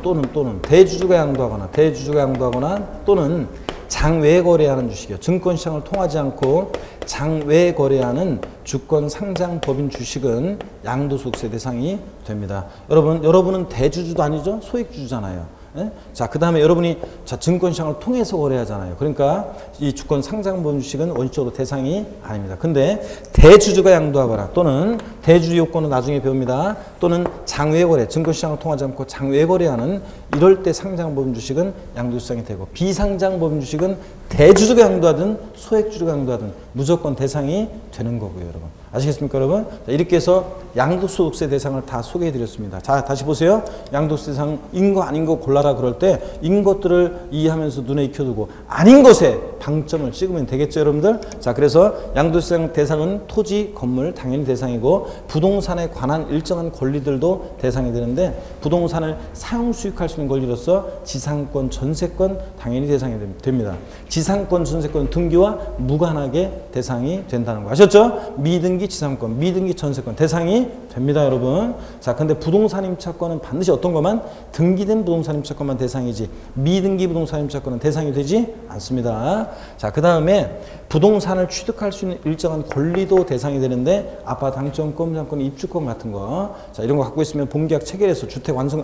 대주주가 양도하거나 또는 장외 거래하는 주식이요. 증권시장을 통하지 않고 장외 거래하는 주권 상장 법인 주식은 양도소득세 대상이 됩니다. 여러분은 대주주도 아니죠? 소액주주잖아요. 예? 자, 그 다음에 여러분이 자, 증권시장을 통해서 거래하잖아요. 그러니까 이 주권 상장본 주식은 원칙적으로 대상이 아닙니다. 근데 대주주가 양도하거나 또는 대주주 요건은 나중에 배웁니다. 또는 장외 거래, 증권시장을 통하지 않고 장외 거래하는 이럴 때 상장본 주식은 양도세상이 되고, 비상장본 주식은 대주주가 양도하든 소액주주가 양도하든 무조건 대상이 되는 거고요, 여러분. 아시겠습니까, 여러분? 자, 이렇게 해서 양도소득세 대상을 다 소개해 드렸습니다. 자, 다시 보세요. 양도세 대상인 거 아닌 거 골라라 그럴 때 인 것들을 이해하면서 눈에 익혀두고 아닌 것에 방점을 찍으면 되겠죠, 여러분들? 자, 그래서 양도세 대상은 토지, 건물 당연히 대상이고, 부동산에 관한 일정한 권리들도 대상이 되는데, 부동산을 사용 수익할 수 있는 권리로서 지상권, 전세권 당연히 대상이 됩니다. 지상권, 전세권 등기와 무관하게 대상이 된다는 거 아셨죠? 미등기 지상권, 미등기 전세권 대상이 됩니다, 여러분. 자, 근데 부동산 임차권은 반드시 어떤 것만 등기된 부동산 임차권만 대상이지 미등기 부동산 임차권은 대상이 되지 않습니다. 자, 그 다음에 부동산을 취득할 수 있는 일정한 권리도 대상이 되는데, 아파트 당첨권, 무상권, 입주권 같은 거, 자, 이런 거 갖고 있으면 본계약 체결해서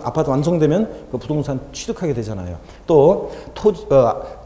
아파트 완성되면 그 부동산 취득하게 되잖아요. 또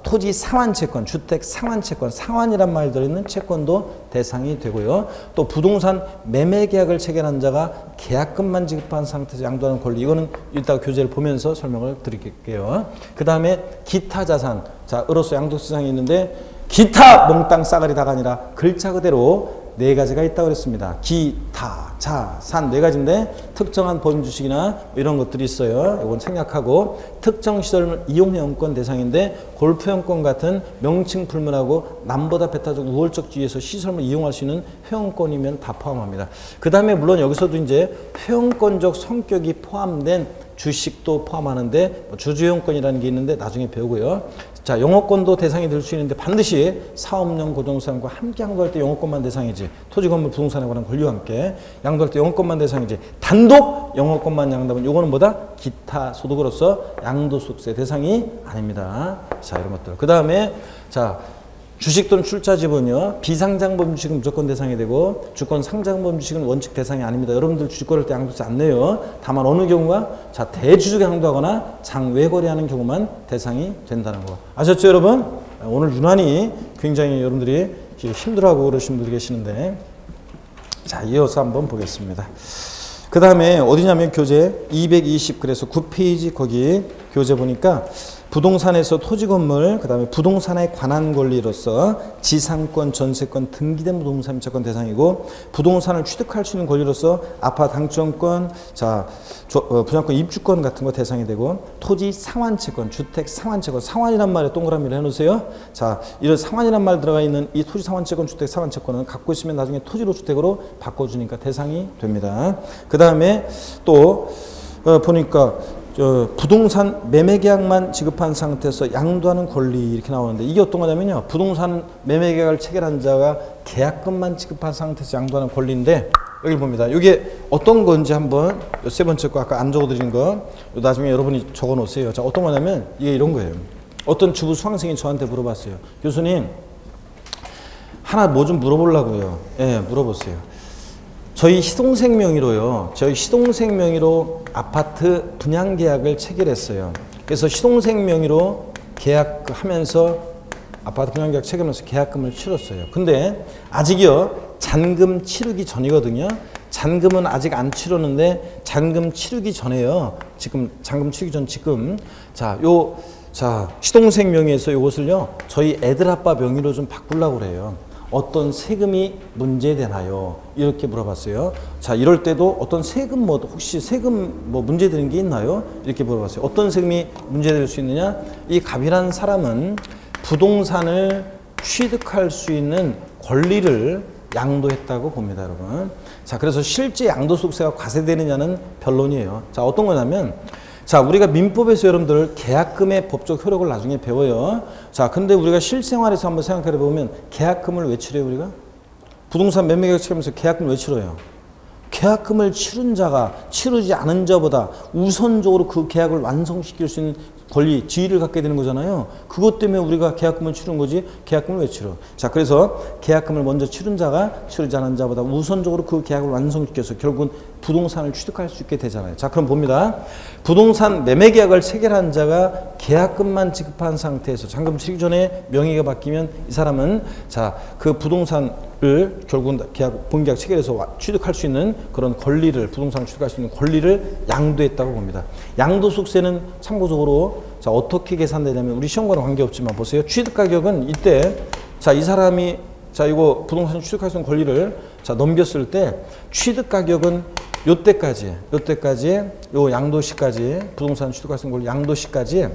토지 상환채권, 주택 상환채권, 상환이란 말 들어있는 채권도 대상이 되고요. 또 부동산 매매 계약을 체결한 자가 계약금만 지급한 상태에서 양도하는 권리, 이거는 이따가 교재를 보면서 설명을 드릴게요. 그 다음에 기타 자산, 자, 으로서 양도세 대상이 있는데, 기타 몽땅 싸가리 다가 아니라 글자 그대로 네 가지가 있다고 그랬습니다. 기타, 자산 네 가지인데, 특정한 법인 주식이나 이런 것들이 있어요. 이건 생략하고, 특정 시설 이용회원권 대상인데, 골프회원권 같은 명칭 불문하고 남보다 배타적 우월적 지위에서 시설을 이용할 수 있는 회원권이면 다 포함합니다. 그 다음에 물론 여기서도 이제 회원권적 성격이 포함된 주식도 포함하는데, 주주회원권이라는 게 있는데 나중에 배우고요. 자, 영어권도 대상이 될 수 있는데 반드시 사업용 고정수당과 함께 양도할 때 영어권만 대상이지, 토지, 건물, 부동산에 관한 권리와 함께 양도할 때 영어권만 대상이지, 단독 영어권만 양도하면 요거는 뭐다? 기타 소득으로서 양도소득세 대상이 아닙니다. 자, 이런 것들. 그 다음에 자, 주식 또는 출자 지분이요. 비상장범 주식은 무조건 대상이 되고 주권 상장범 주식은 원칙 대상이 아닙니다. 여러분들 주식 거래할 때 양도세 안 내요. 다만 어느 경우가 자 대주주가 양도하거나 장외 거래하는 경우만 대상이 된다는 거. 아셨죠 여러분? 오늘 유난히 굉장히 여러분들이 힘들어하고 그러신 분들이 계시는데 자 이어서 한번 보겠습니다. 그 다음에 어디냐면 교재 220 그래서 9페이지 거기 교재 보니까 부동산에서 토지 건물 그 다음에 부동산에 관한 권리로서 지상권, 전세권, 등기된 부동산 임차권 대상이고 부동산을 취득할 수 있는 권리로서 아파트 당첨권, 자 분양권 입주권 같은 거 대상이 되고 토지 상환채권, 주택 상환채권, 상환이란 말에 동그라미를 해놓으세요. 자 이런 상환이란 말 들어가 있는 이 토지 상환채권, 주택 상환채권은 갖고 있으면 나중에 토지로 주택으로 바꿔주니까 대상이 됩니다. 그 다음에 또 보니까 부동산 매매계약만 지급한 상태에서 양도하는 권리 이렇게 나오는데 이게 어떤 거냐면요. 부동산 매매계약을 체결한 자가 계약금만 지급한 상태에서 양도하는 권리인데 여기 봅니다. 이게 어떤 건지 한번 세 번째 거 아까 안 적어드린 거 나중에 여러분이 적어 놓으세요. 자 어떤 거냐면 이게 이런 거예요. 어떤 주부 수강생이 저한테 물어봤어요. 교수님 하나 뭐 좀 물어보려고요. 예, 물어보세요. 저희 시동생 명의로요. 저희 시동생 명의로 아파트 분양 계약을 체결했어요. 그래서 시동생 명의로 계약하면서 아파트 분양 계약 체결하면서 계약금을 치렀어요. 근데 아직요. 잔금 치르기 전이거든요. 잔금은 아직 안 치렀는데 잔금 치르기 전에요. 지금 잔금 치르기 전 지금 자 시동생 명의에서 이것을요. 저희 애들 아빠 명의로 좀 바꾸려고 그래요. 어떤 세금이 문제되나요? 이렇게 물어봤어요. 자, 이럴 때도 어떤 세금 혹시 세금 문제되는 게 있나요? 이렇게 물어봤어요. 어떤 세금이 문제될 수 있느냐? 이 갑이라는 사람은 부동산을 취득할 수 있는 권리를 양도했다고 봅니다, 여러분. 자, 그래서 실제 양도소득세가 과세되느냐는 변론이에요. 자, 어떤 거냐면 자, 우리가 민법에서 여러분들 계약금의 법적 효력을 나중에 배워요. 자, 근데 우리가 실생활에서 한번 생각해 보면 계약금을 왜 치러요, 우리가? 부동산 매매계약 치르면서 계약금을 왜 치러요? 계약금을 치른 자가 치르지 않은 자보다 우선적으로 그 계약을 완성시킬 수 있는 권리, 지위를 갖게 되는 거잖아요. 그것 때문에 우리가 계약금을 치른 거지 계약금을 왜 치러? 자, 그래서 계약금을 먼저 치른 자가 치르지 않은 자보다 우선적으로 그 계약을 완성시켜서 결국은 부동산을 취득할 수 있게 되잖아요. 자, 그럼 봅니다. 부동산 매매계약을 체결한 자가 계약금만 지급한 상태에서 잔금 치르기 전에 명의가 바뀌면 이 사람은 자, 그 부동산을 결국은 본계약 체결해서 취득할 수 있는 그런 권리를 부동산을 취득할 수 있는 권리를 양도했다고 봅니다. 양도소득세는 참고적으로 자 어떻게 계산되냐면 우리 시험과는 관계없지만 보세요. 취득가격은 이때 자 이 사람이 자 이거 부동산 취득할 수 있는 권리를 자 넘겼을 때 취득가격은 요때까지 요 양도시까지 부동산 취득할 수 있는 권리 양도시까지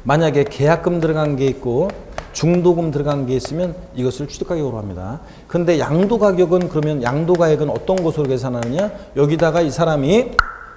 만약에 계약금 들어간 게 있고 중도금 들어간 게 있으면 이것을 취득가격으로 합니다. 근데 양도가격은 그러면 양도가액은 어떤 것으로 계산하느냐? 여기다가 이 사람이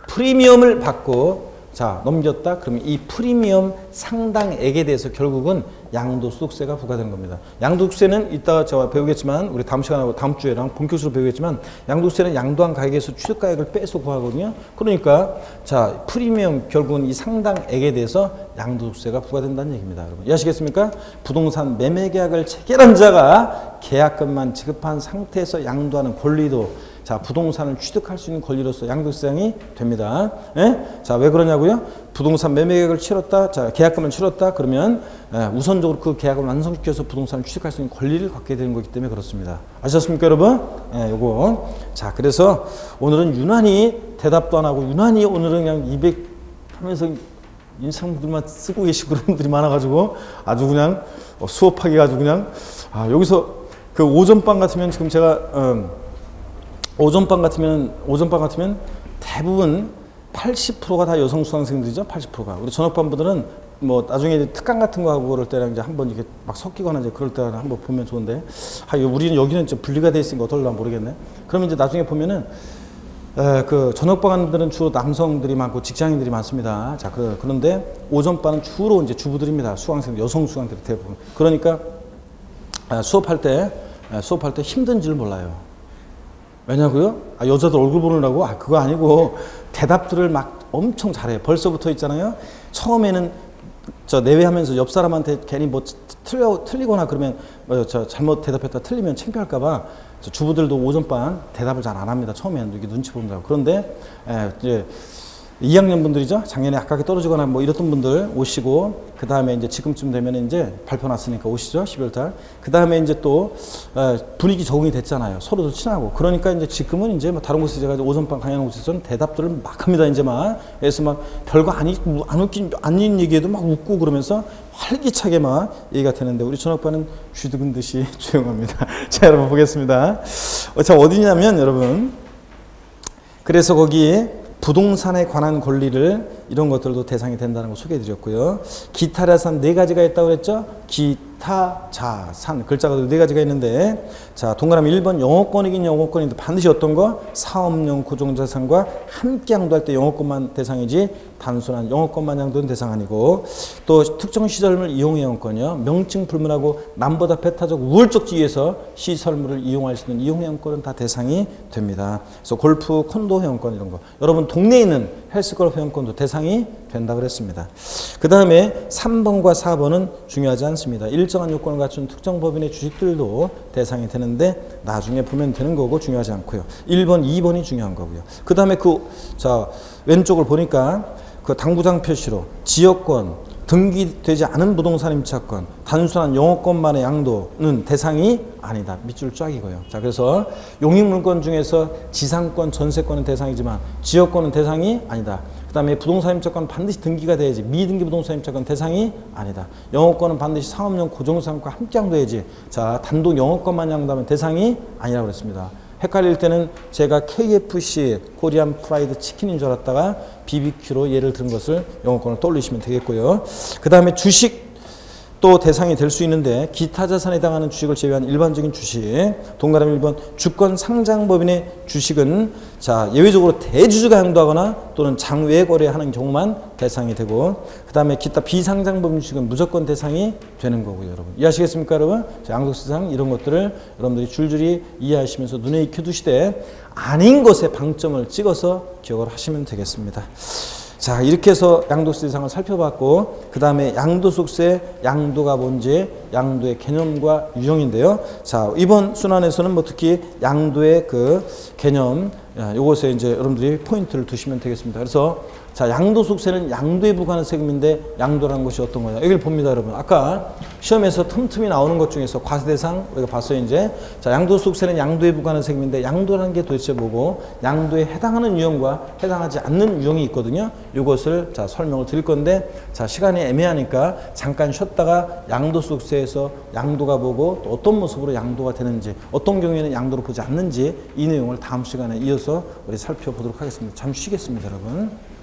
프리미엄을 받고 자 넘겼다. 그러면 이 프리미엄 상당액에 대해서 결국은 양도소득세가 부과되는 겁니다. 양도소득세는 이따가 제가 배우겠지만 우리 다음 시간하고 다음 주에랑 본격적으로 배우겠지만 양도소득세는 양도한 가액에서 취득가액을 빼서 구하거든요. 그러니까 자 프리미엄 결국은 이 상당액에 대해서 양도소득세가 부과된다는 얘기입니다. 여러분 이해하시겠습니까? 부동산 매매계약을 체결한 자가 계약금만 지급한 상태에서 양도하는 권리도 자 부동산을 취득할 수 있는 권리로서 양도세상이 됩니다. 예? 자 왜 그러냐고요? 부동산 매매계약을 치렀다. 자 계약금을 치렀다. 그러면 우선적으로 그 계약을 완성시켜서 부동산을 취득할 수 있는 권리를 갖게 되는 거기 때문에 그렇습니다. 아셨습니까 여러분? 예, 요거. 자 그래서 오늘은 유난히 대답도 안 하고 유난히 오늘은 그냥 200 하면서 인상들만 쓰고 계시고 그런 분들이 많아가지고 아주 그냥 수업하기 아주 그냥 여기서 그 오전반 같으면 지금 제가 오전반 같으면 대부분 80%가 다 여성 수강생들이죠. 80%가. 우리 저녁반부들은 뭐 나중에 특강 같은 거 하고 그럴 때랑 이제 한번 이렇게 막 섞이거나 이제 그럴 때 한번 보면 좋은데 우리는 여기는 좀 분리가 돼 있으니까 어떨까 모르겠네. 그러면 이제 나중에 보면은 그 저녁반들은 주로 남성들이 많고 직장인들이 많습니다. 자 그런데 오전반은 주로 이제 주부들입니다. 수강생들, 여성 수강생들 대부분. 그러니까 수업할 때 힘든 줄 몰라요. 왜냐고요? 여자들 얼굴 보느라고? 그거 아니고 대답들을 막 엄청 잘해요. 벌써부터 있잖아요. 처음에는 저 내외하면서 옆 사람한테 괜히 뭐 틀리거나 그러면 저 잘못 대답했다 틀리면 창피할까봐 주부들도 오전반 대답을 잘 안 합니다. 처음에는 이렇게 눈치 본다고. 그런데 이제 2학년 분들이죠. 작년에 아깝게 떨어지거나 뭐 이랬던 분들 오시고, 그 다음에 이제 지금쯤 되면 이제 발표 났으니까 오시죠. 12월 달. 그 다음에 이제 또 분위기 적응이 됐잖아요. 서로도 친하고. 그러니까 이제 지금은 이제 뭐 다른 곳에서 제가 오전반 강의하는 곳에서는 대답들을 막 합니다. 이제 막. 그래서 막 별거 안 웃긴 얘기해도 막 웃고 그러면서 활기차게 막 얘기가 되는데, 우리 전학반은 쥐두근 듯이 조용합니다. 자, 여러분 보겠습니다. 자, 어디냐면 여러분. 그래서 거기 부동산에 관한 권리를 이런 것들도 대상이 된다는 거 소개해 드렸고요. 기타 자산 4가지가 있다고 그랬죠? 기타 자산 글자가 4가지가 있는데, 자, 동그라미 1번 영업권이긴 영업권인데 반드시 어떤 거? 사업용 고정자산과 함께 양도할 때 영업권만 대상이지 단순한 영업권만 양도는 대상 아니고, 또 특정 시설물 이용 회원권이요. 명칭 불문하고 남보다 배타적 우월적 지위에서 시설물을 이용할 수 있는 이용 회원권은 다 대상이 됩니다. 그래서 골프, 콘도 회원권 이런 거. 여러분 동네에 있는 헬스클럽 회원권도 대상이 된다 그랬습니다. 그 다음에 3번과 4번은 중요하지 않습니다. 일정한 요건을 갖춘 특정 법인의 주식들도 대상이 되는데 나중에 보면 되는 거고 중요하지 않고요. 1번, 2번이 중요한 거고요. 그 다음에 자, 왼쪽을 보니까 그 당구장 표시로 지역권, 등기되지 않은 부동산 임차권, 단순한 영업권만의 양도는 대상이 아니다. 밑줄 쫙이고요. 자, 그래서 용익물권 중에서 지상권, 전세권은 대상이지만 지역권은 대상이 아니다. 그 다음에 부동산 임차권은 반드시 등기가 돼야지. 미등기 부동산 임차권 대상이 아니다. 영업권은 반드시 사업용 고정자산과 함께 양도해야지. 자, 단독 영업권만 양도하면 대상이 아니라고 그랬습니다. 헷갈릴 때는 제가 KFC, 코리안 프라이드 치킨인 줄 알았다가 BBQ로 예를 든 것을 영어권을 떠올리시면 되겠고요. 그 다음에 주식 또 대상이 될 수 있는데, 기타 자산에 해당하는 주식을 제외한 일반적인 주식, 동그라미 1번 주권 상장법인의 주식은 자, 예외적으로 대주주가 양도하거나 또는 장외 거래하는 경우만 대상이 되고, 그 다음에 기타 비상장법인 주식은 무조건 대상이 되는 거고요. 여러분 이해하시겠습니까? 여러분 양도세상 이런 것들을 여러분들이 줄줄이 이해하시면서 눈에 익혀두시되 아닌 것에 방점을 찍어서 기억을 하시면 되겠습니다. 자, 이렇게 해서 양도세 대상을 살펴봤고, 그 다음에 양도소득세, 양도가 뭔지, 양도의 개념과 유형인데요. 자, 이번 순환에서는 뭐 특히 양도의 그 개념, 요것에 이제 여러분들이 포인트를 두시면 되겠습니다. 그래서 자, 양도소득세는 양도에 부과하는 세금인데 양도라는 것이 어떤 거냐. 여기를 봅니다, 여러분. 아까 시험에서 틈틈이 나오는 것 중에서 과세대상 우리가 봤어요, 이제. 자, 양도소득세는 양도에 부과하는 세금인데 양도라는 게 도대체 뭐고, 양도에 해당하는 유형과 해당하지 않는 유형이 있거든요. 이것을 자, 설명을 드릴 건데, 자, 시간이 애매하니까 잠깐 쉬었다가 양도소득세에서 양도가 뭐고 또 어떤 모습으로 양도가 되는지, 어떤 경우에는 양도를 보지 않는지 이 내용을 다음 시간에 이어서 우리 살펴보도록 하겠습니다. 잠시 쉬겠습니다, 여러분.